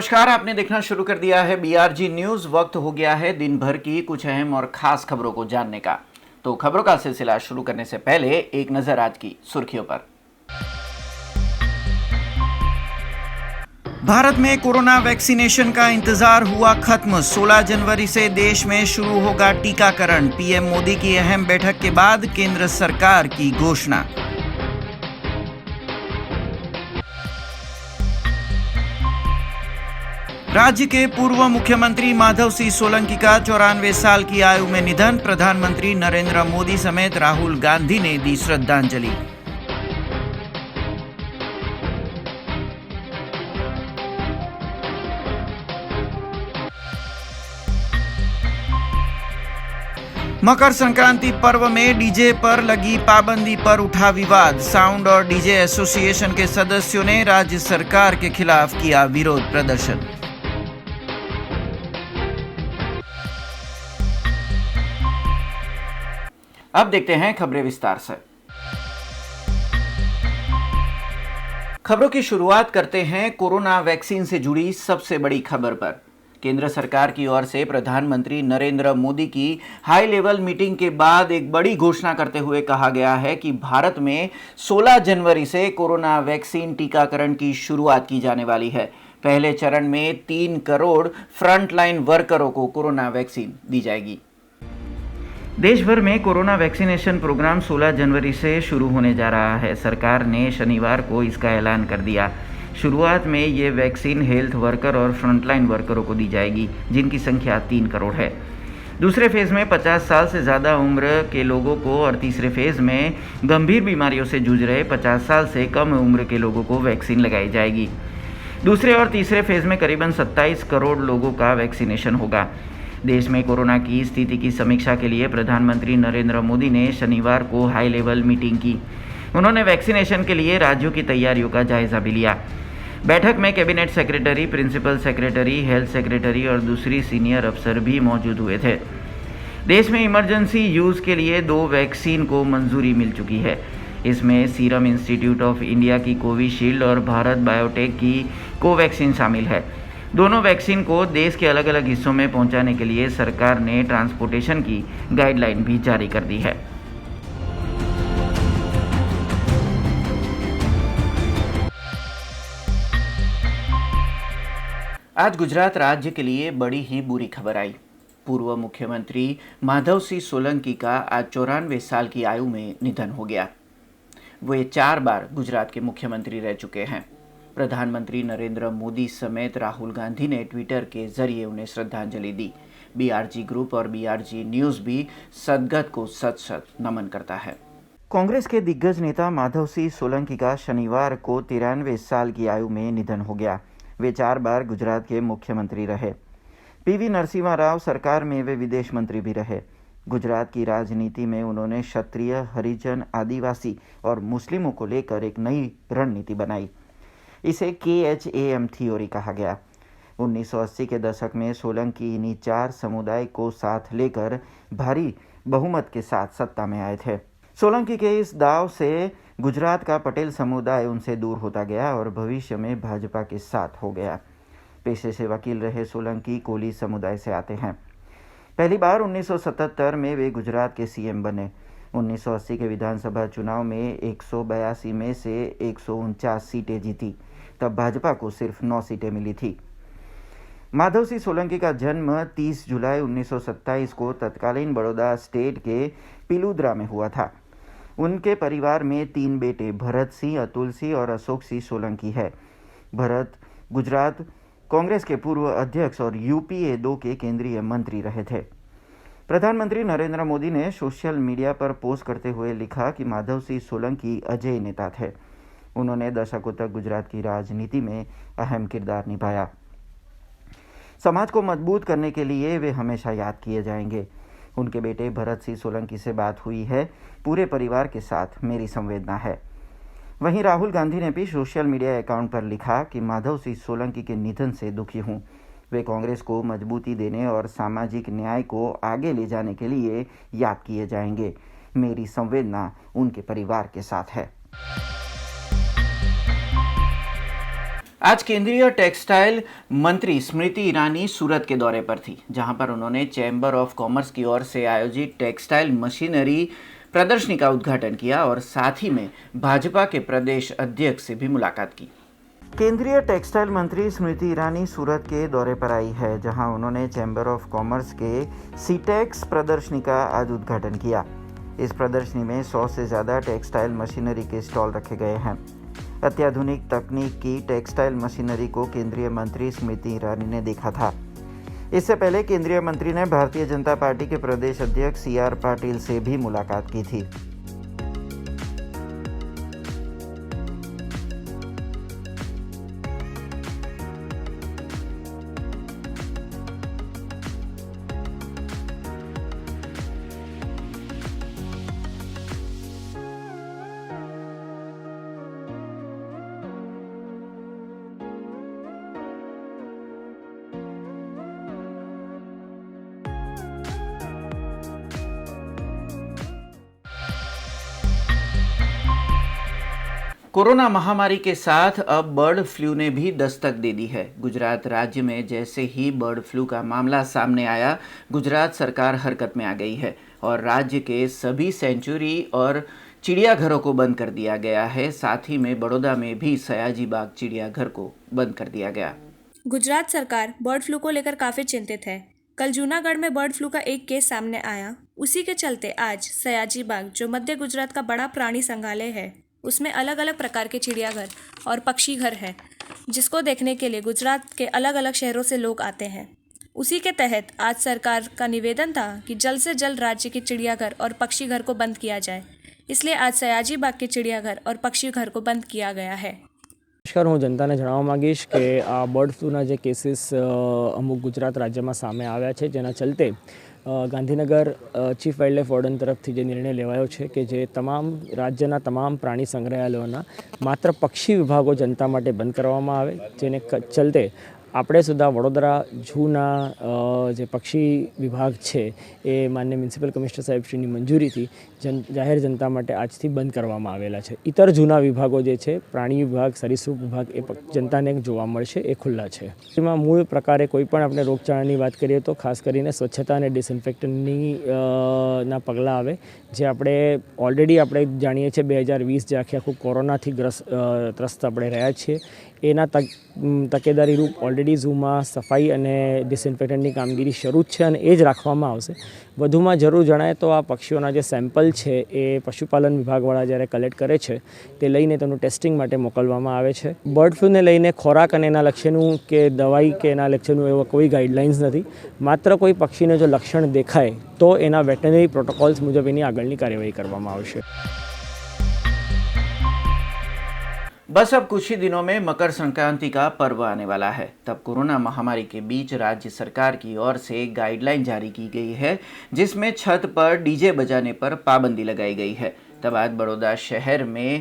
नमस्कार, आपने देखना शुरू कर दिया है बीआरजी न्यूज। वक्त हो गया है दिन भर की कुछ अहम और खास खबरों को जानने का। तो खबरों का सिलसिला शुरू करने से पहले एक नजर आज की सुर्खियों पर। भारत में कोरोना वैक्सीनेशन का इंतजार हुआ खत्म। 16 जनवरी से देश में शुरू होगा टीकाकरण। पीएम मोदी की अहम बैठक के बाद केंद्र सरकार की घोषणा। राज्य के पूर्व मुख्यमंत्री माधव सिंह सोलंकी का 94 साल की आयु में निधन। प्रधानमंत्री नरेंद्र मोदी समेत राहुल गांधी ने दी श्रद्धांजलि। मकर संक्रांति पर्व में डीजे पर लगी पाबंदी पर उठा विवाद। साउंड और डीजे एसोसिएशन के सदस्यों ने राज्य सरकार के खिलाफ किया विरोध प्रदर्शन। अब देखते हैं खबरें विस्तार से। खबरों की शुरुआत करते हैं कोरोना वैक्सीन से जुड़ी सबसे बड़ी खबर पर। केंद्र सरकार की ओर से प्रधानमंत्री नरेंद्र मोदी की हाई लेवल मीटिंग के बाद एक बड़ी घोषणा करते हुए कहा गया है कि भारत में 16 जनवरी से कोरोना वैक्सीन टीकाकरण की शुरुआत की जाने वाली है। पहले चरण में 3 करोड़ फ्रंटलाइन वर्करों को कोरोना वैक्सीन दी जाएगी। देश भर में कोरोना वैक्सीनेशन प्रोग्राम 16 जनवरी से शुरू होने जा रहा है। सरकार ने शनिवार को इसका ऐलान कर दिया। शुरुआत में ये वैक्सीन हेल्थ वर्कर और फ्रंटलाइन वर्करों को दी जाएगी, जिनकी संख्या 3 करोड़ है। दूसरे फेज में 50 साल से ज़्यादा उम्र के लोगों को और तीसरे फेज में गंभीर बीमारियों से जूझ रहे 50 साल से कम उम्र के लोगों को वैक्सीन लगाई जाएगी। दूसरे और तीसरे फेज में करीबन 27 करोड़ लोगों का वैक्सीनेशन होगा। देश में कोरोना की स्थिति की समीक्षा के लिए प्रधानमंत्री नरेंद्र मोदी ने शनिवार को हाई लेवल मीटिंग की। उन्होंने वैक्सीनेशन के लिए राज्यों की तैयारियों का जायजा भी लिया। बैठक में cabinet secretary, principal secretary, health secretary और दूसरी सीनियर अफसर भी मौजूद हुए थे। देश में इमरजेंसी यूज़ के लिए 2 वैक्सीन को मंजूरी मिल चुकी है। इसमें सीरम इंस्टीट्यूट ऑफ इंडिया की कोविशील्ड और भारत बायोटेक की कोवैक्सीन शामिल है। दोनों वैक्सीन को देश के अलग अलग हिस्सों में पहुंचाने के लिए सरकार ने ट्रांसपोर्टेशन की गाइडलाइन भी जारी कर दी है। आज गुजरात राज्य के लिए बड़ी ही बुरी खबर आई। पूर्व मुख्यमंत्री माधव सिंह सोलंकी का आज 94 साल की आयु में निधन हो गया। वे 4 बार गुजरात के मुख्यमंत्री रह चुके हैं। प्रधानमंत्री नरेंद्र मोदी समेत राहुल गांधी ने ट्विटर के जरिए उन्हें श्रद्धांजलि दी। बीआरजी ग्रुप और बीआरजी न्यूज भी सदगत को सत नमन करता है। कांग्रेस के दिग्गज नेता माधव सिंह सोलंकी का शनिवार को 93 साल की आयु में निधन हो गया। वे 4 बार गुजरात के मुख्यमंत्री रहे। पीवी नरसिम्हा राव सरकार में वे विदेश मंत्री भी रहे। गुजरात की राजनीति में उन्होंने क्षत्रिय, हरिजन, आदिवासी और मुस्लिमों को लेकर एक नई रणनीति बनाई। इसे KHAM थ्योरी कहा गया। 1980 के दशक में सोलंकी इन्हीं 4 समुदाय को साथ लेकर भारी बहुमत के साथ सत्ता में आए थे। सोलंकी के इस दाव से गुजरात का पटेल समुदाय उनसे दूर होता गया और भविष्य में भाजपा के साथ हो गया। पेशे से वकील रहे सोलंकी कोली समुदाय से आते हैं। पहली बार 1977 में वे गुजरात के सीएम बने। 1980 के विधानसभा चुनाव में 182 में से 149 सीटें जीती। तब भाजपा को सिर्फ 9 सीटें मिली थी। माधव सिंह सोलंकी का जन्म 30 जुलाई 1927 को तत्कालीन बड़ौदा स्टेट के पिलूद्रा में हुआ था। उनके परिवार में 3 बेटे भरत सिंह, अतुल सिंह और अशोक सिंह सोलंकी है। भरत गुजरात कांग्रेस के पूर्व अध्यक्ष और UPA 2 के केंद्रीय मंत्री रहे थे। प्रधानमंत्री नरेंद्र मोदी ने सोशल मीडिया पर पोस्ट करते हुए लिखा कि माधव सिंह सोलंकी अजेय नेता थे। उन्होंने दशकों तक गुजरात की राजनीति में अहम किरदार निभाया। समाज को मजबूत करने के लिए वे हमेशा याद किए जाएंगे। उनके बेटे भरत सिंह सोलंकी से बात हुई है। पूरे परिवार के साथ मेरी संवेदना है। वहीं राहुल गांधी ने भी सोशल मीडिया अकाउंट पर लिखा कि माधव सिंह सोलंकी के निधन से दुखी हूं। वे कांग्रेस को मजबूती देने और सामाजिक न्याय को आगे ले जाने के लिए याद किए जाएंगे। मेरी संवेदना उनके परिवार के साथ है। आज केंद्रीय टेक्सटाइल मंत्री स्मृति ईरानी सूरत के दौरे पर थी, जहां पर उन्होंने चैम्बर ऑफ कॉमर्स की ओर से आयोजित टेक्सटाइल मशीनरी प्रदर्शनी का उद्घाटन किया और साथ ही में भाजपा के प्रदेश अध्यक्ष से भी मुलाकात की। केंद्रीय टेक्सटाइल मंत्री स्मृति ईरानी सूरत के दौरे पर आई है, जहां उन्होंने चैम्बर ऑफ कॉमर्स के सीटेक्स प्रदर्शनी का आज उद्घाटन किया। इस प्रदर्शनी में 100 से ज़्यादा टेक्सटाइल मशीनरी के स्टॉल रखे गए हैं। अत्याधुनिक तकनीक की टेक्सटाइल मशीनरी को केंद्रीय मंत्री स्मृति ईरानी ने देखा था। इससे पहले केंद्रीय मंत्री ने भारतीय जनता पार्टी के प्रदेश अध्यक्ष CR पाटिल से भी मुलाकात की थी। कोरोना महामारी के साथ अब बर्ड फ्लू ने भी दस्तक दे दी है। गुजरात राज्य में जैसे ही बर्ड फ्लू का मामला सामने आया, गुजरात सरकार हरकत में आ गई है और राज्य के सभी सेंचुरी और चिड़ियाघरों को बंद कर दिया गया है। साथ ही में बड़ौदा में भी सयाजी बाग चिड़ियाघर को बंद कर दिया गया। गुजरात सरकार बर्ड फ्लू को लेकर काफ़ी चिंतित है। कल जूनागढ़ में बर्ड फ्लू का एक केस सामने आया। उसी के चलते आज सयाजी बाग, जो मध्य गुजरात का बड़ा प्राणी संग्रहालय है, उसमें अलग अलग प्रकार के चिड़ियाघर और पक्षी घर हैं, जिसको देखने के लिए गुजरात के अलग अलग शहरों से लोग आते हैं। उसी के तहत आज सरकार का निवेदन था कि जल्द से जल्द राज्य के चिड़ियाघर और पक्षी घर को बंद किया जाए। इसलिए आज सयाजी बाग के चिड़ियाघर और पक्षी घर को बंद किया गया है। નમસ્કાર, હું જનતાને જણાવવા માંગીશ કે આ બર્ડ ફ્લૂના જે કેસીસ અમુક ગુજરાત રાજ્યમાં સામે આવ્યા છે, જેના ચલતે ગાંધીનગર ચીફ વાઇલ્ડલાઇફ વોર્ડન તરફથી જે નિર્ણય લેવાયો છે કે જે તમામ રાજ્યના તમામ પ્રાણી સંગ્રહાલયોના માત્ર પક્ષી વિભાગો જનતા માટે બંધ કરવામાં આવે, જેને ચલતે આપણે સુદ્ધા વડોદરા ઝૂના જે પક્ષી વિભાગ છે એ માન્ય મ્યુનિસિપલ કમિશનર સાહેબશ્રીની મંજૂરીથી જાહેર જનતા માટે આજથી બંધ કરવામાં આવેલા છે. ઇતર જૂના વિભાગો જે છે, પ્રાણી વિભાગ, સરીસૃપ વિભાગ, એ જનતાને જોવા મળશે, એ ખુલ્લા છે. એમાં મૂળ પ્રકારે કોઈ પણ આપણે રોગચાળાની વાત કરીએ તો ખાસ કરીને સ્વચ્છતા અને ડિસઇન્ફેક્ટન્ટની ના પગલાં આવે, જે આપણે ઓલરેડી આપણે જાણીએ છીએ 2020 જે આખું કોરોનાથી ત્રસ્ત આપણે રહ્યા છીએ, એના તકેદારી રૂપ ઓલરેડી ઝૂમાં સફાઈ અને ડિસઇન્ફેક્ટન્ટની કામગીરી શરૂ જ છે અને એ જ રાખવામાં આવશે. વધુમાં જરૂર જણાય તો આ પક્ષીઓના જે સેમ્પલ છે એ પશુપાલન વિભાગવાળા જ્યારે કલેક્ટ કરે છે તે લઈને તેનું ટેસ્ટિંગ માટે મોકલવામાં આવે છે. બર્ડ ફ્લૂને લઈને ખોરાક અને એના લક્ષણનું કે દવાઈ કે એના લક્ષણનું એવા કોઈ ગાઈડલાઇન્સ નથી. માત્ર કોઈ પક્ષીને જો લક્ષણ દેખાય તો એના વેટરનરી પ્રોટોકોલ્સ મુજબ એની આગળની કાર્યવાહી કરવામાં આવશે. बस अब कुछ ही दिनों में मकर संक्रांति का पर्व आने वाला है। तब कोरोना महामारी के बीच राज्य सरकार की ओर से एक गाइडलाइन जारी की गई है, जिसमें छत पर डीजे बजाने पर पाबंदी लगाई गई है। तब आज बड़ौदा शहर में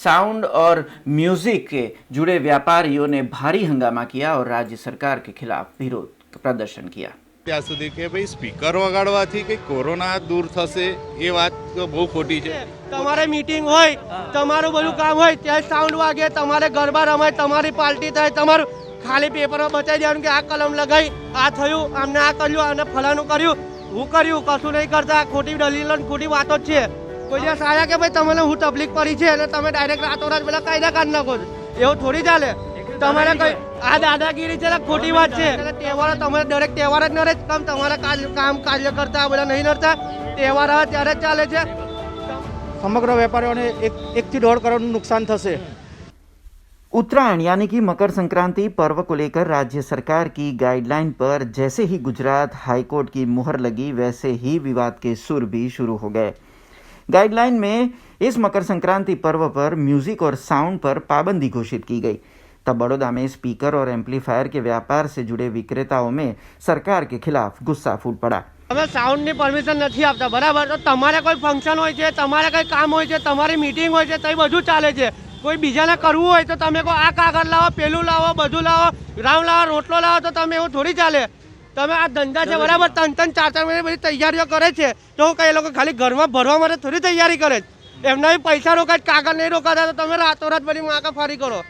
साउंड और म्यूजिक के जुड़े व्यापारियों ने भारी हंगामा किया और राज्य सरकार के खिलाफ विरोध प्रदर्शन किया। ત્યાં સુધી કે ભાઈ સ્પીકર વગાડવાથી કે કોરોના દૂર થશે એ વાત તો બહુ ખોટી છે. તમારે મીટિંગ હોય, તમારું બધું કામ હોય, ત્યાં સાઉન્ડ વાગે, તમારે ગરબા રમાય, તમારી પાર્ટી થાય, તમારું ખાલી પેપરમાં બતાવી દેવાનું કે આ કલમ લગાવી, આ થયું, આમને આ કર્યું, આને ફલાણું કર્યું, હું કર્યું, કશું નહીં કરતા. ખોટી દલીલો ખોટી વાતો જ છે. કોઈ દિવસ આવ્યા કે ભાઈ તમને હું તકલીફ પડી છે અને તમે ડાયરેક્ટ રાતોરાત પેલા કાયદા કાઢી નાખો છો, એવું થોડી ચાલે. તમારે કઈ આ દાદાગીરી છે, ખોટી વાત છે. તહેવારો તમારે દરેક તહેવાર જ નડે, કમ તમારા કામ કાર્ય કરતા બધા નહીં નડતા. તહેવાર આવે ત્યારે જ ચાલે છે. સમગ્ર વેપારીઓને 1 થી 1.5 કરોડનું નુકસાન થશે. उत्तरायण यानी कि मकर संक्रांति पर्व को लेकर राज्य सरकार की गाइडलाइन पर जैसे ही गुजरात हाईकोर्ट की मुहर लगी, वैसे ही विवाद के सुर भी शुरू हो गए। गाइडलाइन में इस मकर संक्रांति पर्व पर म्यूजिक और साउंड पर पाबंदी घोषित की गई। तब बड़ौदा में स्पीकर और एम्पलीफायर के व्यापार से जुड़े विक्रेताओं में सरकार के खिलाफ गुस्सा फूट पड़ा। અમે સાઉન્ડની પરમિશન નથી આપતા, બરાબર? તો તમારે કોઈ ફંક્શન હોય છે, તમારે કંઈ કામ હોય છે, તમારી મીટિંગ હોય છે, તો એ બધું ચાલે છે. કોઈ બીજાને કરવું હોય તો તમે કહો આ કાગળ લાવો, પેલું લાવો, બધું લાવો, ગ્રાઉન્ડ લાવો, રોટલો લાવો, તો તમે એવું થોડી ચાલે. તમે આ ધંધા છે, બરાબર? 3-3, 4-4 મહિને બધી તૈયારીઓ કરે છે, તો હું કઈ લોકો ખાલી ઘરમાં ભરવા માટે થોડી તૈયારી કરે છે. એમના બી પૈસા રોકાય, કાગળ નહીં રોકાતા, તો તમે રાતોરાત બધી માકા ફરી કરો.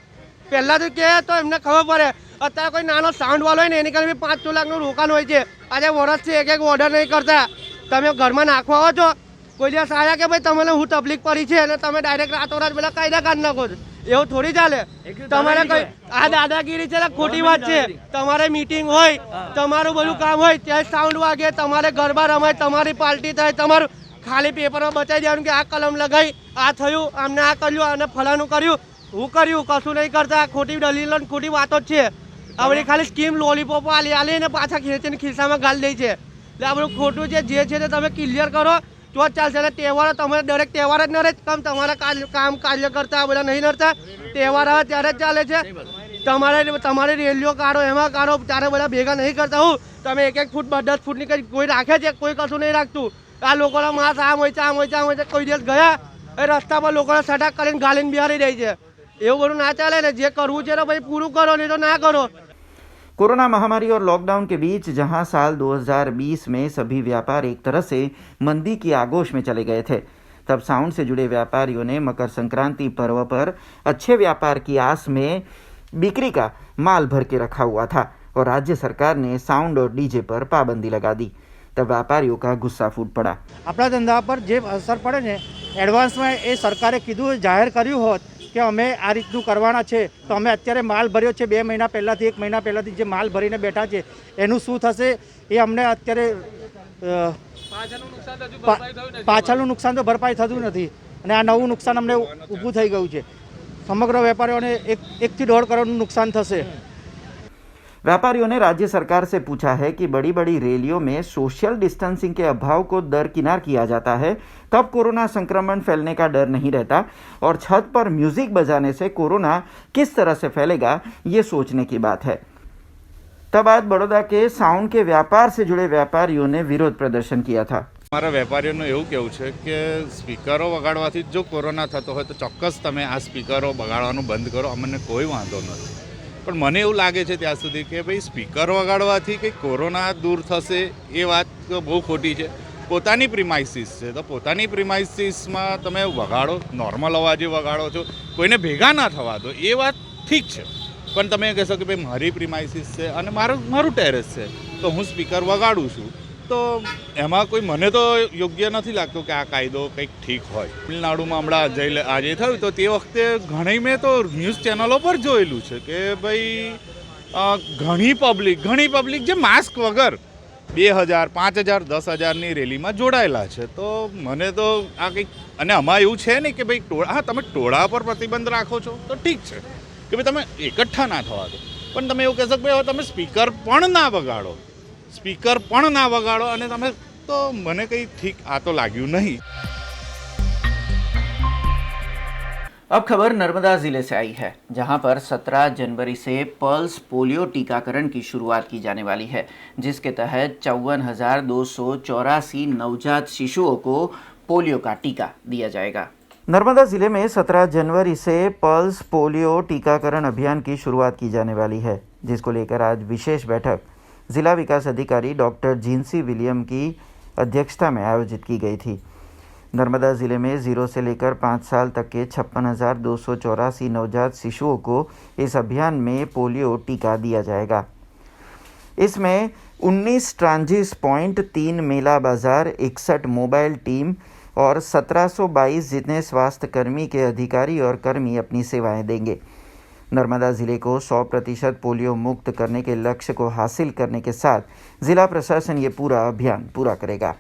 પહેલાં તો કહે તો એમને ખબર પડે. અત્યારે કોઈ નાનો સાઉન્ડ વાળો હોય ને એની કારણે બી 5-6 લાખનું રોકાણ હોય છે. આજે વર્ષથી એક ઓર્ડર નહીં કરતા. તમે ઘરમાં નાખવા આવો છો, કોઈ દિવસ આવ્યા કે ભાઈ તમને હું તકલીફ પડી છે અને તમે ડાયરેક્ટ રાતોરાત પેલા કાયદા કાઢ નાખો છો? એવું થોડી ચાલે. તમારે કઈ આ દાદાગીરી છે, ખોટી વાત છે. તમારે મીટિંગ હોય, તમારું બધું કામ હોય ત્યાં સાઉન્ડ વાગે, તમારે ગરબા રમાય, તમારી પાર્ટી થાય, તમારું ખાલી પેપરમાં બતાવી દેવાનું કે આ કલમ લગાવી, આ થયું, આમને આ કર્યું, આને ફલાનું કર્યું. હું કર્યું? કશું નહીં કરતા. ખોટી દલીલો ને ખોટી વાતો જ છે. આ બધી ખાલી સ્કીમ લોલીપોપો આલી ને પાછા ખેંચીને ખિસ્સામાં ગાલી દે છે. એટલે આ બધું ખોટું છે. જે છે તે તમે ક્લિયર કરો તો જ ચાલશે. અને તહેવારો તમારે દરેક તહેવાર જ ન રહે. કામ તમારા કામ કાર્ય કરતા બધા નહીં નડતા. તહેવાર આવે ત્યારે જ ચાલે છે. તમારી રેલીઓ કાઢો, એમાં કાઢો, ત્યારે બધા ભેગા નહીં કરતા. હું તમે 1-1 ફૂટ 10 ફૂટની કંઈ કોઈ રાખે છે? કોઈ કશું નહીં રાખતું. આ લોકોના માસ આમ હોય છે, આમ હોય છે, આમ હોય છે. કોઈ દિવસ ગયા એ રસ્તા પર લોકોને સટાક કરીને ગાલીને બિહારી દે છે. એવું બધું ના ચાલે ને. જે કરવું છે તો ભાઈ પૂરું કરો, નહીં તો ના કરો. कोरोना महामारी और लॉकडाउन के बीच जहां साल 2020 में सभी व्यापार एक तरह से मंदी की आगोश में चले गए थे, तब साउंड से जुड़े व्यापारियों ने मकर संक्रांति पर्व पर अच्छे व्यापार की आस में बिक्री का माल भर के रखा हुआ था और राज्य सरकार ने साउंड और डीजे पर पाबंदी लगा दी. तब व्यापारियों का गुस्सा फूट पड़ा. આપણા ધંધા પર જે અસર પડે ને એડવાન્સમાં એ સરકારે કીધું, જાહેર કર્યું હોત કે અમે આ રીતનું કરવાના છે તો અમે અત્યારે માલ ભર્યો છે 2 મહિના પહેલાંથી, 1 મહિના પહેલાંથી જે માલ ભરીને બેઠા છે એનું શું થશે એ અમને અત્યારે પાછળનું નુકસાન તો ભરપાઈ થતું નથી અને આ નવું નુકસાન અમને ઊભું થઈ ગયું છે. સમગ્ર વેપારીઓને 1 થી 1.5 કરોડનું નુકસાન થશે. व्यापारियों ने राज्य सरकार से पूछा है कि बड़ी बड़ी रैलियों में सोशल डिस्टेंसिंग के अभाव को दरकिनार किया जाता है, तब कोरोना संक्रमण फैलने का डर नहीं रहता और छत पर म्यूजिक बजाने से कोरोना किस तरह से फैलेगा ये सोचने की बात है. तब आज बड़ौदा के साउंड के व्यापार से जुड़े व्यापारियों ने विरोध प्रदर्शन किया था. અમારા વેપારીઓનું એવું કહેવું છે કે સ્પીકરો વગાડવાથી જો કોરોના થતો હોય તો ચોક્કસ તમે આ સ્પીકરો વગાડવાનું બંધ કરો, અમને કોઈ વાંધો નથી. પણ મને એવું લાગે છે ત્યાં સુધી કે ભાઈ સ્પીકર વગાડવાથી કંઈ કોરોના દૂર થશે એ વાત બહુ ખોટી છે. પોતાની પ્રિમાઇસીસ છે તો પોતાની પ્રિમાઇસીસમાં તમે વગાડો, નોર્મલ અવાજે વગાડો છો, કોઈને ભેગા ના થવા દો, એ વાત ઠીક છે. પણ તમે કહેશો કે ભાઈ મારી પ્રિમાઇસીસ છે અને મારું ટેરેસ છે તો હું સ્પીકર વગાડું છું, તો એમાં કોઈ મને તો યોગ્ય નથી લાગતું કે આ કાયદો કંઈક ઠીક હોય. તમિલનાડુમાં હમણાં આજે થયું તો તે વખતે ઘણી મેં તો ન્યૂઝ ચેનલો પર જોયેલું છે કે ભાઈ ઘણી પબ્લિક જે માસ્ક વગર 2000, 5000, 10,000ની રેલીમાં જોડાયેલા છે. તો મને તો આ કંઈક, અને આમાં એવું છે ને કે ભાઈ તમે ટોળા પર પ્રતિબંધ રાખો છો તો ઠીક છે કે ભાઈ તમે એકઠા ના થવા દો, પણ તમે એવું કહેશો કે ભાઈ હવે તમે સ્પીકર પણ ના વગાડો અને તમે, તો મને કંઈ ઠીક આ તો લાગ્યું નહીં. अब खबर नर्मदा जिले से आई है, जहां पर 17 जनवरी से पल्स पोलियो टीकाकरण की शुरुआत की जाने वाली है, जिसके तहत 54,284 नवजात शिशुओं को पोलियो का टीका दिया जाएगा. नर्मदा जिले में 17 जनवरी से पल्स पोलियो टीकाकरण अभियान की शुरुआत की जाने वाली है, जिसको लेकर आज विशेष बैठक जिला विकास अधिकारी डॉक्टर जिन्सी विलियम की अध्यक्षता में आयोजित की गई थी. नर्मदा ज़िले में 0 से लेकर 5 साल तक के 56,284 नवजात शिशुओं को इस अभियान में पोलियो टीका दिया जाएगा. इसमें 19 ट्रांजिस पॉइंट, 3 मेला बाज़ार, 61 मोबाइल टीम और 1722 जितने स्वास्थ्य कर्मी के अधिकारी और कर्मी अपनी सेवाएं देंगे. नर्मदा ज़िले को 100% पोलियो मुक्त करने के लक्ष्य को हासिल करने के साथ ज़िला प्रशासन ये पूरा अभियान पूरा करेगा.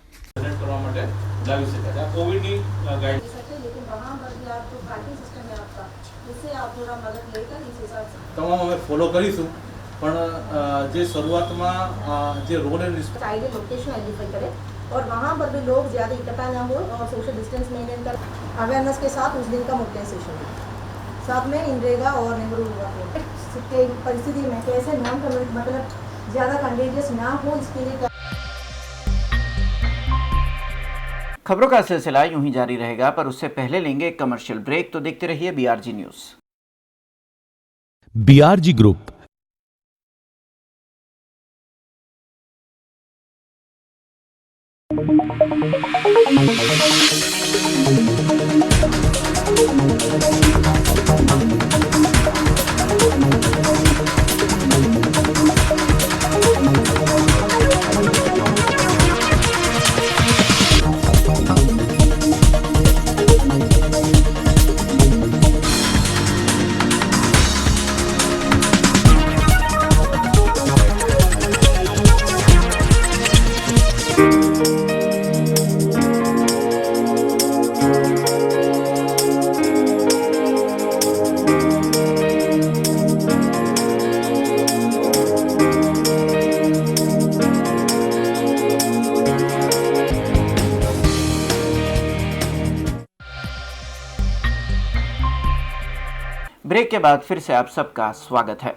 તમામ અમે ફોલો કરીશું, પણ જે શરૂઆતમાં જે road and ideal location identify करें और वहाँ पर भी लोग ज़्यादा इकट्ठा ना हो और सोशल डिस्टेंस मेंटेन कर अवेयरनेस के साथ उस दिन का मुख्य सेशन साथ में इंद्रेगा और नेहरू के परिस्थिति में कैसे नॉन कम्युनिटी मतलब ज़्यादा कंटेजियस ना हो इसके लिए. खबरों का सिलसिला यूं ही जारी रहेगा, पर उससे पहले लेंगे एक कमर्शियल ब्रेक. तो देखते रहिए BRG news. BRG group break के बाद फिर से आप सबका स्वागत है।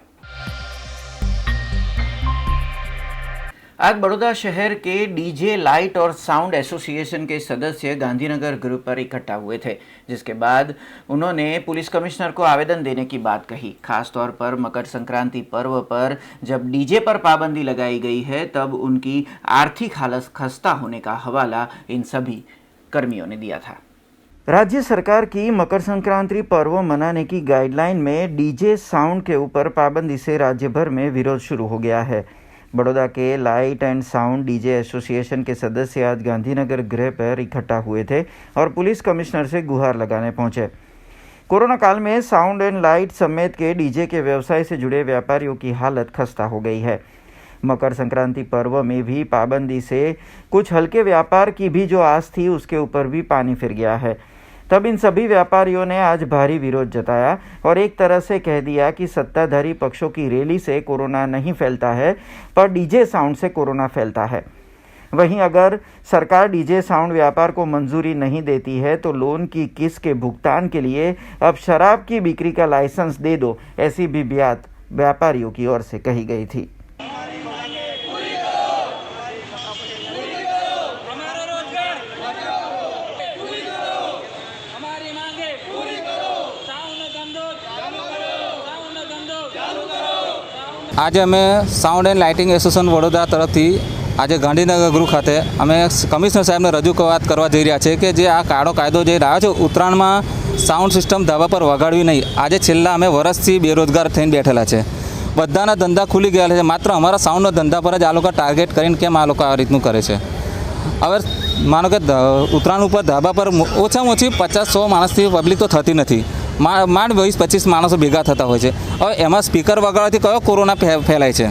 आज बड़ौदा शहर के डीजे लाइट और साउंड एसोसिएशन के सदस्य गांधीनगर ग्रुप पर इकट्ठा हुए थे, जिसके बाद उन्होंने पुलिस कमिश्नर को आवेदन देने की बात कही। खासतौर पर मकर संक्रांति पर्व पर जब डीजे पर पाबंदी लगाई गई है तब उनकी आर्थिक हालत खस्ता होने का हवाला इन सभी कर्मियों ने दिया था। राज्य सरकार की मकर संक्रांति पर्व मनाने की गाइडलाइन में डीजे साउंड के ऊपर पाबंदी से राज्य भर में विरोध शुरू हो गया है। बड़ौदा के light and sound DJ association के सदस्य आज गांधीनगर गृह पर इकट्ठा हुए थे और पुलिस कमिश्नर से गुहार लगाने पहुंचे। कोरोना काल में साउंड एंड लाइट समेत के डीजे के व्यवसाय से जुड़े व्यापारियों की हालत खस्ता हो गई है। मकर संक्रांति पर्व में भी पाबंदी से कुछ हल्के व्यापार की भी जो आस थी उसके ऊपर भी पानी फिर गया है। तब इन सभी व्यापारियों ने आज भारी विरोध जताया और एक तरह से कह दिया कि सत्ताधारी पक्षों की रैली से कोरोना नहीं फैलता है, पर डीजे साउंड से कोरोना फैलता है। वहीं अगर सरकार डीजे साउंड व्यापार को मंजूरी नहीं देती है तो लोन की किस्त के भुगतान के लिए अब शराब की बिक्री का लाइसेंस दे दो, ऐसी भी बात व्यापारियों की ओर से कही गई थी। आज अमे sound and lighting association Vadodara तरफथी आज गांधीनगर गृह खाते अमे कमिश्नर साहेब ने रजूआत करवा जई रह्या छे कि जे आ काळो कायदो जे लाव्यो छे उत्तरायण में साउंड सिस्टम धाबा पर वगाड़वी नहीं। आज छेल्ला अमे वर्षथी बेरोजगार थईने बैठेला छे, बधाना धंधा खुली गया है, मात्र अमारा साउंडनो धंधा पर ज आ लोको टार्गेट करीने केम आ लोको आ रीतनुं करे छे। हवे मानो कि उत्तरायण पर धाबा पर ओछामां ओછી 50-100 माणसथी पब्लिक तो थती नहीं, માંડ 20-25 માણસો ભેગા થતા હોય છે। હવે એમાં સ્પીકર વગાડવાથી કયો કોરોના ફેલાય છે?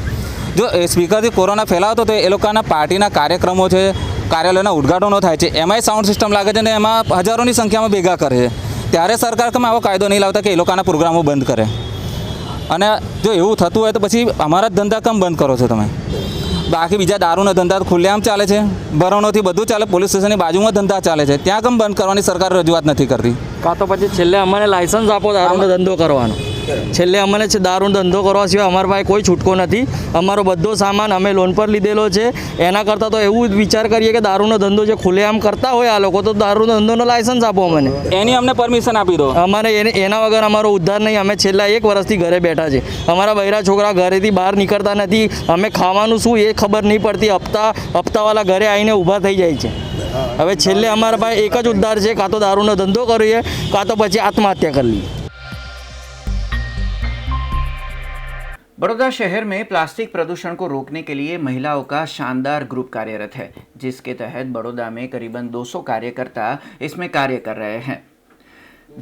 જો એ સ્પીકરથી કોરોના ફેલાવતો તો એ લોકોના પાર્ટીના કાર્યક્રમો છે, કાર્યાલયના ઉદ્ઘાટનો થાય છે, એમાંય સાઉન્ડ સિસ્ટમ લાગે છે ને એમાં હજારોની સંખ્યામાં ભેગા કરે છે। ત્યારે સરકાર કેમ આવો કાયદો નહીં લાવતા કે એ લોકોના પ્રોગ્રામો બંધ કરે? અને જો એવું થતું હોય તો પછી અમારા ધંધા કેમ બંધ કરો છો તમે? બાકી બીજા દારૂના ધંધા ખુલ્લેઆમ ચાલે છે, ભરણોથી બધું ચાલે, પોલીસ સ્ટેશનની બાજુમાં ધંધા ચાલે છે, ત્યાં કેમ બંધ કરવાની સરકાર રજૂઆત નથી કરતી? કાં તો પછી છેલ્લે અમને લાયસન્સ આપો દારૂનો ધંધો કરવાનો, છેલ્લે અમને દારૂનો ધંધો કરવા સિવાય અમારા પાસે કોઈ છૂટકો નથી। અમારો બધો સામાન અમે લોન પર લીધેલો છે, એના કરતાં તો એવું વિચાર કરીએ કે દારૂનો ધંધો જે ખુલ્લેઆમ કરતા હોય આ લોકો, તો દારૂનો ધંધોનો લાયસન્સ આપો અમને, એની અમને પરમિશન આપી દો। અમારે એના વગર અમારો ઉદ્ધાર નહીં। અમે છેલ્લા 1 વર્ષથી ઘરે બેઠા છે, અમારા બૈરા છોકરા ઘરેથી બહાર નીકળતા નથી, અમે ખાવાનું શું એ ખબર નહીં પડતી, હપ્તાવાળા ઘરે આવીને ઊભા થઈ જાય છે। હવે છેલ્લે અમારા પાસે એક જ ઉદ્ધાર છે, કાં તો દારૂનો ધંધો કરીએ કાં તો પછી आत्महत्या कर ली। बड़ौदा शहर में प्लास्टिक प्रदूषण को रोकने के लिए महिलाओं का शानदार ग्रुप कार्यरत है, जिसके तहत बड़ौदा में करीबन 200 कार्यकर्ता इसमें कार्य कर रहे हैं।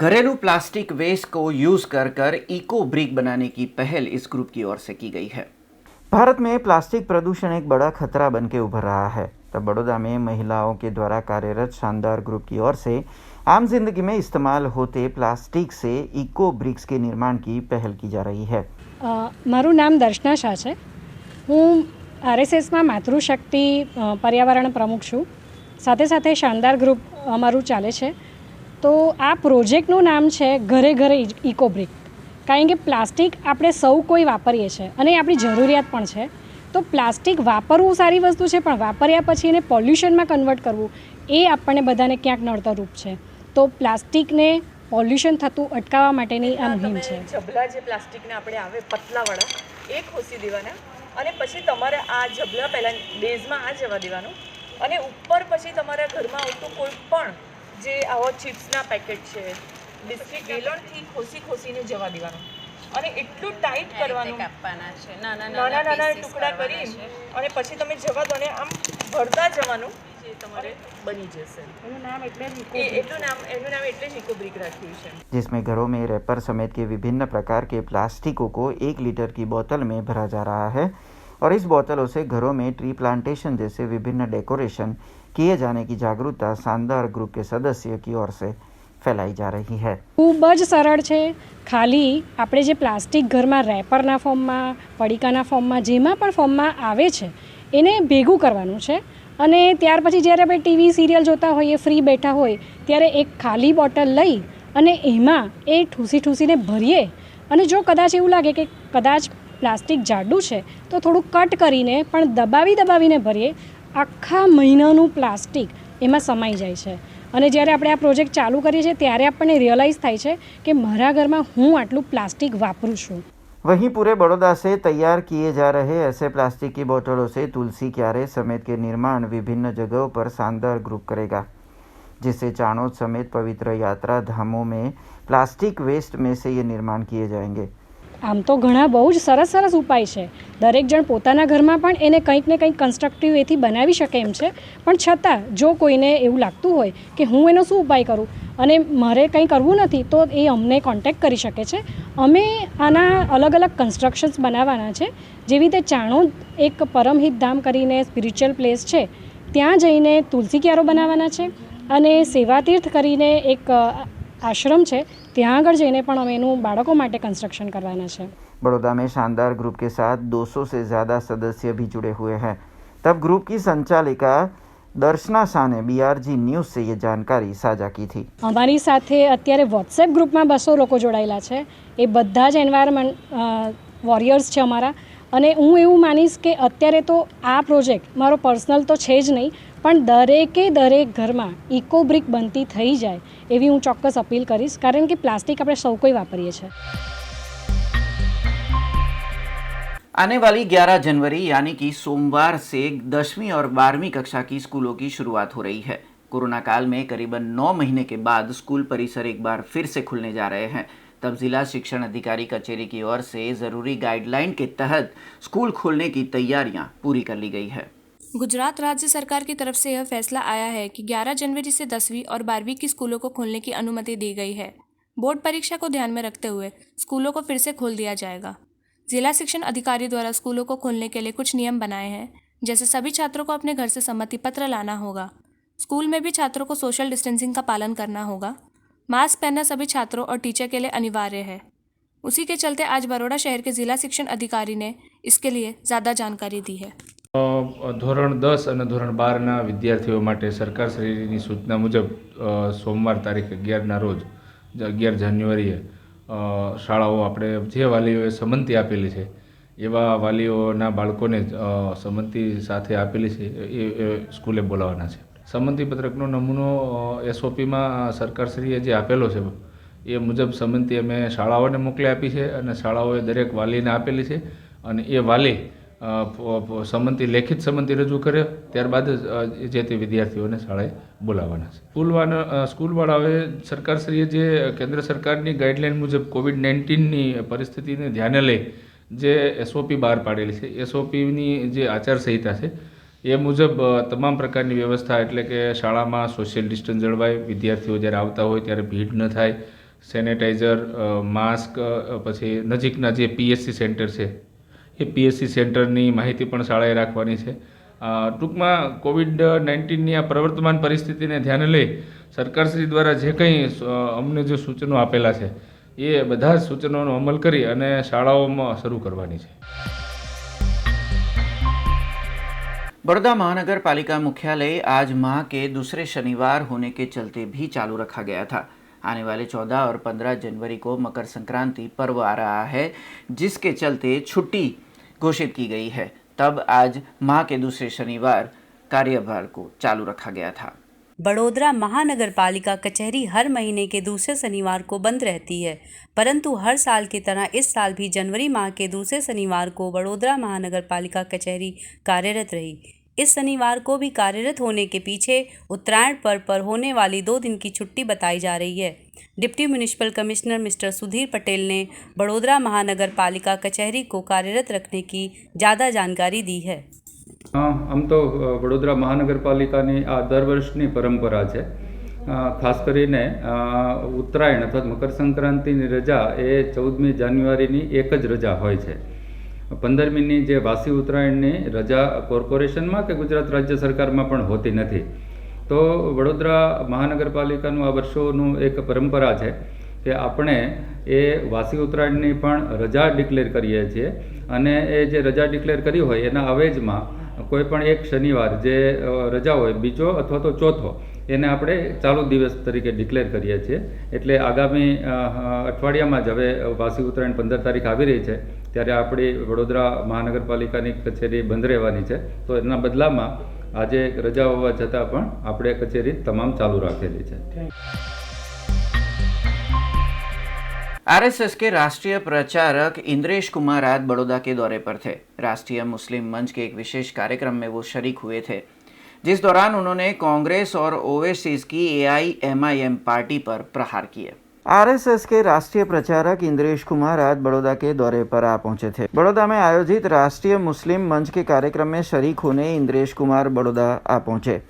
घरेलू प्लास्टिक वेस्ट को यूज कर इको ब्रिक बनाने की पहल इस ग्रुप की ओर से की गई है। भारत में प्लास्टिक प्रदूषण एक बड़ा खतरा बन के उभर रहा है, तब बड़ौदा में महिलाओं के द्वारा कार्यरत शानदार ग्रुप की ओर से आम जिंदगी में इस्तेमाल होते प्लास्टिक से इको ब्रिक्स के निर्माण की पहल की जा रही है। मारू नाम दर्शना शाह है, हूँ RSS में मातृशक्ति पर्यावरण प्रमुख छूँ, साथे साथे शानदार ग्रुप अमरू चाले छे। तो आ प्रोजेक्टનું नाम है घरे घरे इको ब्रिक, कारण के प्लास्टिक આપણે સૌ કોઈ વાપરીએ છીએ અને આપણી જરૂરિયાત પણ છે। તો પ્લાસ્ટિક વાપરવું સારી વસ્તુ છે, પણ વાપર્યા પછી એને પોલ્યુશનમાં કન્વર્ટ કરવું એ આપણને બધાને ક્યાંક નડતરરૂપ છે। તો પ્લાસ્ટિકને પોલ્યુશન થતું અટકાવવા માટેની આ મુહિમ છે। જબલા જે પ્લાસ્ટિકને આપણે આવે પતલાવાળા એ ખોસી દેવાના અને પછી તમારે આ જબલા પહેલાં બેઝમાં આ જવા દેવાનું અને ઉપર પછી તમારા ઘરમાં આવતું કોઈ પણ જે આવા ચિપ્સના પેકેટ છે, બિસ્કિટ, વેલણથી ખોસીને જવા દેવાનું અને એટલું ટાઈટ કરવાનું, નાના ટુકડા કરી અને પછી તમે જવા દો અને આમ ભરતા જવાનું, જે તમારે બની જશે। એનું નામ એટલે જ ઇકો ब्रिक રાખ્યું છે, जिसमें घरों में रैपर समेत के विभिन्न प्रकार के प्लास्टिकों को 1 लीटर की बोतल में भरा जा रहा है और इस बोतलों से घरों में ट्री प्लांटेशन जैसे विभिन्न डेकोरेशन किए जाने की जागरूकता शानदार ग्रुप के सदस्य की ओर से फैलाई जा रही है। खूब ज सरल है, खाली આપણે જે પ્લાસ્ટિક ઘરમાં રેપરના ફોર્મમાં, પડીકાના ફોર્મમાં, જેમાં પણ ફોર્મમાં આવે છે એને ભેગું કરવાનું છે અને ત્યાર પછી જ્યારે આપણે ટીવી સિરિયલ જોતા હોઈએ, ફ્રી બેઠા હોય ત્યારે એક ખાલી બોટલ લઈ અને એમાં એ ઠૂસીને ભરીએ અને જો કદાચ એવું લાગે કે કદાચ પ્લાસ્ટિક જાડું છે તો થોડું કટ કરીને પણ દબાવીને ભરીએ, આખા મહિનાનું પ્લાસ્ટિક એમાં સમાઈ જાય છે. અને જ્યારે આપણે આ પ્રોજેક્ટ ચાલુ કરીએ છીએ ત્યારે આપણને રિયલાઇઝ થાય છે કે મારા ઘરમાં હું આટલું પ્લાસ્ટિક વાપરું છું. वहीं पूरे बड़ौदा से तैयार किए जा रहे ऐसे प्लास्टिक की बोतलों से तुलसी क्यारे समेत के निर्माण विभिन्न जगहों पर शानदार ग्रुप करेगा, जिससे चाणोद समेत पवित्र यात्रा धामों में प्लास्टिक वेस्ट में से ये निर्माण किए जाएंगे. આમ તો ઘણા બહુ જ સરસ ઉપાય છે. દરેક જણ પોતાના ઘરમાં પણ એને કંઈક ને કંઈક કન્સ્ટ્રક્ટિવ વેથી બનાવી શકે એમ છે. પણ છતાં જો કોઈને એવું લાગતું હોય કે હું એનો શું ઉપાય કરું અને મારે કંઈ કરવું નથી તો એ અમને કોન્ટેક્ટ કરી શકે છે. અમે આના અલગ અલગ કન્સ્ટ્રક્શન્સ બનાવવાના છે. જેવી રીતે ચાણોદ એક પરમહિત ધામ કરીને સ્પિરિચ્યુઅલ પ્લેસ છે, ત્યાં જઈને તુલસી ક્યારો બનાવવાના છે. અને સેવાતીર્થ કરીને એક आश्रम है, ત્યાં આગળ જઈને પણ અમે એનું બાળકો માટે कंस्ट्रक्शन करवाना है. बड़ौदा में शानदार ग्रुप के साथ 200 से ज़्यादा सदस्य भी जुड़े हुए हैं. तब ग्रुप की संचालिका दर्शना शाह ने BRG न्यूज़ से ये जानकारी साझा की थी. અમારી સાથે અત્યારે વોટ્સએપ ગ્રુપમાં 200 લોકો જોડાયેલા છે. એ બધા જ એન્વાયરમેન્ટ વોરિયર્સ છે અમારા. અને હું એવું માનીશ કે અત્યારે તો આ પ્રોજેક્ટ મારો પર્સનલ તો છે જ નહીં, પણ દરેક ઘરમાં ઇકો બ્રિક બનતી થઈ જાય એવી હું ચોક્કસ અપીલ કરીશ, કારણ કે પ્લાસ્ટિક આપણે સૌ કોઈ વાપરીએ છીએ. आने वाली 11 जनवरी यानी कि सोमवार से 10वीं और 12वीं कक्षा की स्कूलों की शुरुआत हो रही है. कोरोना काल में करीबन 9 महीने के बाद स्कूल परिसर एक बार फिर से खुलने जा रहे हैं. तब जिला शिक्षण अधिकारी कचेरी की ओर से जरूरी गाइडलाइन के तहत स्कूल खोलने की तैयारियां पूरी कर ली गई है. गुजरात राज्य सरकार की तरफ से यह फैसला आया है कि 11 जनवरी से 10वीं और 12वीं की स्कूलों को खोलने की अनुमति दी गई है. बोर्ड परीक्षा को ध्यान में रखते हुए स्कूलों को फिर से खोल दिया जाएगा. जिला शिक्षण अधिकारी द्वारा स्कूलों को खोलने के लिए कुछ नियम बनाए हैं, जैसे सभी छात्रों को अपने घर से सम्मति पत्र लाना होगा. स्कूल में भी छात्रों को सोशल डिस्टेंसिंग का पालन करना होगा. मास्क पहनना सभी छात्रों और टीचर के लिए अनिवार्य है. उसी के चलते आज बड़ौदा शहर के जिला शिक्षण अधिकारी ने इसके लिए ज़्यादा जानकारी दी है. ધોરણ 10 અને ધોરણ 12ના વિદ્યાર્થીઓ માટે સરકારશ્રીની સૂચના મુજબ સોમવાર તારીખ 11ના રોજ 11 જાન્યુઆરીએ શાળાઓ આપણે જે વાલીઓએ સંમતિ આપેલી છે એવા વાલીઓના બાળકોને સંમતિ સાથે આપેલી છે એ સ્કૂલે બોલાવવાના છે. સંમતિપત્રકનો નમૂનો SOPમાં સરકારશ્રીએ જે આપેલો છે એ મુજબ સંમતિ અમે શાળાઓને મોકલી આપી છે અને શાળાઓએ દરેક વાલીને આપેલી છે અને એ વાલી સંમતિ લેખિત સંમતિ રજૂ કરે ત્યારબાદ જે તે વિદ્યાર્થીઓને શાળાએ બોલાવવાના છે. સ્કૂલવાળાઓએ સરકારશ્રીએ જે કેન્દ્ર સરકારની ગાઈડલાઇન મુજબ કોવિડ-19ની પરિસ્થિતિને ધ્યાને લઈ જે SOP બહાર પાડેલી છે, SOPની જે આચારસંહિતા છે એ મુજબ તમામ પ્રકારની વ્યવસ્થા, એટલે કે શાળામાં સોશિયલ ડિસ્ટન્સ જળવાય, વિદ્યાર્થીઓ જ્યારે આવતા હોય ત્યારે ભીડ ન થાય, સેનેટાઈઝર, માસ્ક, પછી નજીકના જે PSC સેન્ટર છે એ PSC સેન્ટરની માહિતી પણ શાળાએ રાખવાની છે. ટૂંકમાં કોવિડ-19ની આ પ્રવર્તમાન પરિસ્થિતિને ધ્યાને લઈ સરકારશ્રી દ્વારા જે કંઈ અમને જે સૂચનો આપેલા છે એ બધા જ સૂચનોનો અમલ કરી અને શાળાઓમાં શરૂ કરવાની છે. बड़ौदा महानगर पालिका मुख्यालय आज माह के दूसरे शनिवार होने के चलते भी चालू रखा गया था. आने वाले 14 और 15 जनवरी को मकर संक्रांति पर्व आ रहा है, जिसके चलते छुट्टी घोषित की गई है. तब आज माह के दूसरे शनिवार कार्यभार को चालू रखा गया था. बड़ोदरा महानगर पालिका कचहरी हर महीने के दूसरे शनिवार को बंद रहती है, परंतु हर साल की तरह इस साल भी जनवरी माह के दूसरे शनिवार को बड़ोदरा महानगर पालिका कचहरी कार्यरत रही. इस शनिवार को भी कार्यरत होने के पीछे उत्तरायण पर्व पर होने वाली 2 दिन की छुट्टी बताई जा रही है. Deputy municipal commissioner mister Sudhir Patel ने बड़ोदरा महानगर पालिका कचहरी को कार्यरत रखने की ज़्यादा जानकारी दी है. આમ તો વડોદરા મહાનગરપાલિકાની આ દર વર્ષની પરંપરા છે. ખાસ કરીને ઉત્તરાયણ અથવા મકર સંક્રાંતિની રજા એ 14મી જાન્યુઆરીની એક જ રજા હોય છે. 15મીની જે વાસી ઉત્તરાયણની રજા કોર્પોરેશનમાં કે ગુજરાત રાજ્ય સરકારમાં પણ હોતી નથી. તો વડોદરા મહાનગરપાલિકાનું આ વર્ષોનું એક પરંપરા છે કે આપણે એ વાસી ઉત્તરાયણની પણ રજા ડિક્લેર કરીએ છીએ અને એ જે રજા ડિક્લેર કરી હોય એના અવેજમાં કોઈ પણ એક શનિવાર જે રજા હોય, બીજો અથવા તો ચોથો, એને આપણે ચાલુ દિવસ તરીકે ડિક્લેર કરીએ છીએ. એટલે આગામી અઠવાડિયામાં જ હવે વાસી ઉત્તરાયણ 15 તારીખ આવી રહી છે ત્યારે આપણી વડોદરા મહાનગરપાલિકાની કચેરી બંધ રહેવાની છે. તો એના બદલામાં આજે રજા હોવા છતાં પણ આપણે કચેરી તમામ ચાલુ રાખેલી છે. आरएसएस के राष्ट्रीय प्रचारक इंद्रेश कुमार आज बड़ौदा के दौरे पर थे. राष्ट्रीय मुस्लिम मंच के एक विशेष कार्यक्रम में वो शरीक हुए थे, जिस दौरान उन्होंने कांग्रेस और ओवैसीज की AIMIM पार्टी पर प्रहार किए. आरएसएस के राष्ट्रीय प्रचारक इंद्रेश कुमार आज बड़ौदा के दौरे पर आ पहुंचे थे. बड़ौदा में आयोजित राष्ट्रीय मुस्लिम मंच के कार्यक्रम में शरीक होने इंद्रेश कुमार बड़ौदा आ पहुंचे,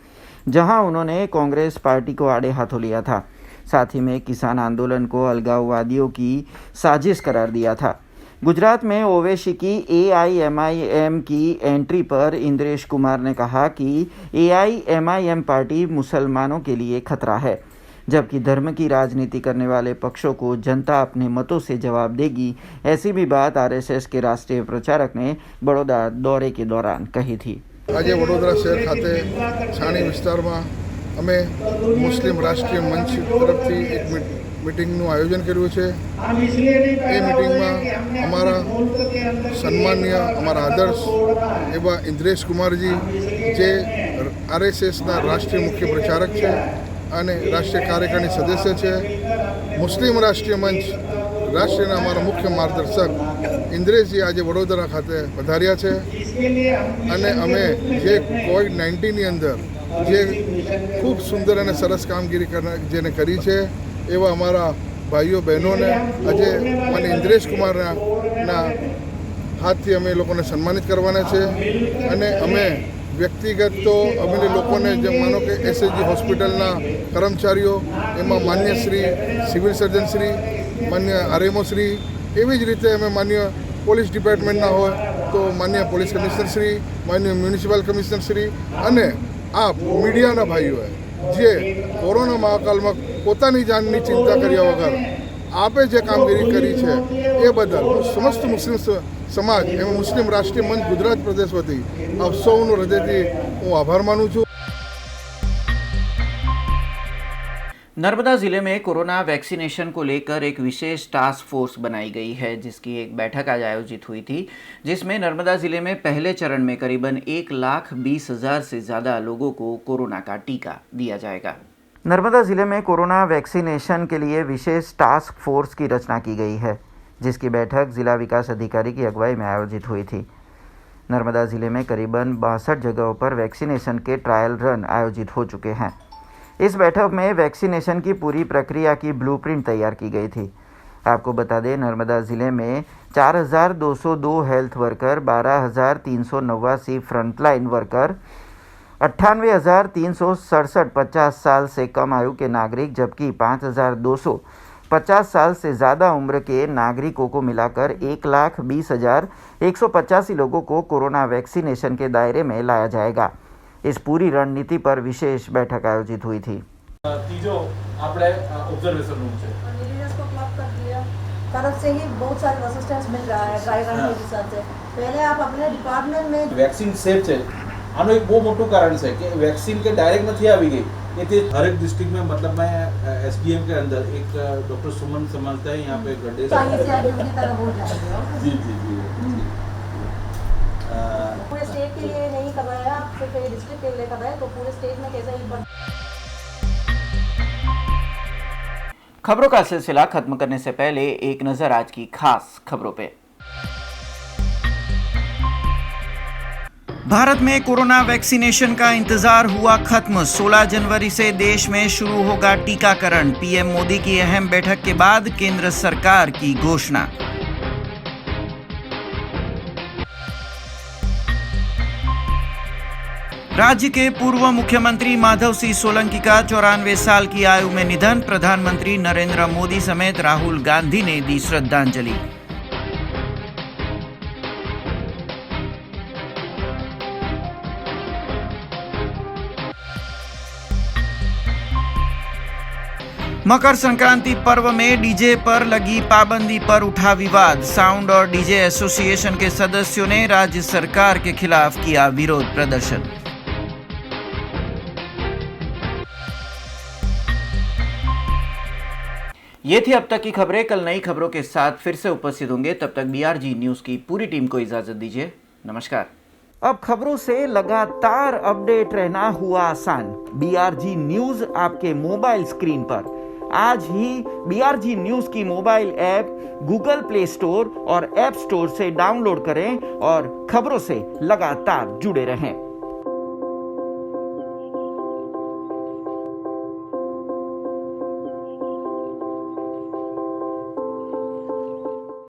जहां उन्होंने कांग्रेस पार्टी को आड़े हाथों लिया था. साथ ही में किसान आंदोलन को अलगाववादियों की साजिश करार दिया था. गुजरात में ओवैसी की AIMIM की एंट्री पर इंद्रेश कुमार ने कहा कि AIMIM पार्टी मुसलमानों के लिए खतरा है, जबकि धर्म की राजनीति करने वाले पक्षों को जनता अपने मतों से जवाब देगी. ऐसी भी बात आरएसएस के राष्ट्रीय प्रचारक ने बड़ौदा दौरे के दौरान कही थी. आज वडोदरा शहर खाते छाणी विस्तार में અમે મુસ્લિમ રાષ્ટ્રીય મંચ તરફથી એક મીટિંગનું આયોજન કર્યું છે. એ મિટિંગમાં અમારા સન્માનીય અમારા આદર્શ એવા ઇન્દ્રેશ કુમારજી જે આરએસએસના રાષ્ટ્રીય મુખ્ય પ્રચારક છે અને રાષ્ટ્રીય કાર્યકારી સદસ્ય છે, મુસ્લિમ રાષ્ટ્રીય મંચ રાષ્ટ્રીયના અમારા મુખ્ય માર્ગદર્શક ઇન્દ્રેશજી આજે વડોદરા ખાતે પધાર્યા છે. અને અમે જે કોવિડ-19ની અંદર જે ખૂબ સુંદર અને સરસ કામગીરી જેને કરી છે એવા અમારા ભાઈઓ બહેનોને આજે મને ઇન્દ્રેશ કુમારના હાથથી અમે લોકોને સન્માનિત કરવાના છે. અને અમે વ્યક્તિગત તો અમે લોકોને જે માનો કે SSG હોસ્પિટલના કર્મચારીઓ, એમાં માન્ય શ્રી સિવિલ સર્જન શ્રી, માન્ય RMO શ્રી, એવી જ રીતે અમે માન્ય પોલીસ ડિપાર્ટમેન્ટના હોય તો માન્ય પોલીસ કમિશનર શ્રી, માન્ય મ્યુનિસિપલ કમિશનર શ્રી અને आप मीडिया भाईओ जे कोरोना महाकाल में पोतानी जान चिंता कर्या वगर आपे जे कामगीरी करी है ए बदल समस्त मुस्लिम समाज एवं मुस्लिम राष्ट्रीय मंच गुजरात प्रदेश वती आप सौनो हृदयथी हूँ आभार मानु छूं. नर्मदा जिले में कोरोना वैक्सीनेशन को लेकर एक विशेष टास्क फोर्स बनाई गई है, जिसकी एक बैठक आज आयोजित हुई थी, जिसमें नर्मदा जिले में पहले चरण में करीबन 1,20,000 से ज़्यादा लोगों को कोरोना का टीका दिया जाएगा. नर्मदा जिले में कोरोना वैक्सीनेशन के लिए विशेष टास्क फोर्स की रचना की गई है, जिसकी बैठक जिला विकास अधिकारी की अगुवाई में आयोजित हुई थी. नर्मदा जिले में करीबन 62 जगहों पर वैक्सीनेशन के ट्रायल रन आयोजित हो चुके हैं. इस बैठक में वैक्सीनेशन की पूरी प्रक्रिया की ब्लूप्रिंट तैयार की गई थी. आपको बता दें, नर्मदा ज़िले में 4,202 हेल्थ वर्कर, 12,389 फ्रंटलाइन वर्कर, 98,367 50 साल से कम आयु के नागरिक, जबकि 5,250 साल से ज़्यादा उम्र के नागरिकों को मिलाकर 1,20,185 लोगों को कोरोना वैक्सीनेशन के दायरे में लाया जाएगा. इस पूरी रणनीति पर विशेष बैठक आयोजित हुई थी. तीजो આપણે ऑब्जर्वेशन रूम છે, विलेजर्स को क्लब कर दिया, तरफ से ही बहुत सारे रेजिस्टेंस मिल रहा है ड्राई रन के हिसाब से. पहले आप अपने डिपार्टमेंट में વેક્સિન સેફ છે, આનો એક બહુ મોટું કારણ છે કે વેક્સિન કે ડાયરેક્ટ નથી આવી ગઈ. એથી हर एक डिस्ट्रिक्ट में मतलब मैं SDM के अंदर एक डॉक्टर सुमन समझता है यहाँ पे गड्ढे की तरह हो जाएगा. जी जी जी पूरे स्टेट के लिए नहीं करवाया, आप सिर्फ डिस्ट्रिक्ट के लिए करवाया, तो पूरे स्टेट में कैसा ही. खबरों का सिलसिला खत्म करने से पहले एक नजर आज की खास खबरों पे. भारत में कोरोना वैक्सीनेशन का इंतजार हुआ खत्म. 16 जनवरी से देश में शुरू होगा टीकाकरण. पीएम मोदी की अहम बैठक के बाद केंद्र सरकार की घोषणा. राज्य के पूर्व मुख्यमंत्री माधव सिंह सोलंकी का 94 साल की आयु में निधन. प्रधानमंत्री नरेंद्र मोदी समेत राहुल गांधी ने दी श्रद्धांजलि. मकर संक्रांति पर्व में डीजे पर लगी पाबंदी पर उठा विवाद. साउंड और डीजे एसोसिएशन के सदस्यों ने राज्य सरकार के खिलाफ किया विरोध प्रदर्शन. ये थी अब तक की खबरें। कल नई खबरों के साथ फिर से उपस्थित होंगे। तब तक BRG न्यूज की पूरी टीम को इजाजत दीजिए। नमस्कार। अब खबरों से लगातार अपडेट रहना हुआ आसान। BRG न्यूज आपके मोबाइल स्क्रीन पर। आज ही BRG न्यूज की mobile app Google play store और ऐप स्टोर से डाउनलोड करें और खबरों से लगातार जुड़े रहें।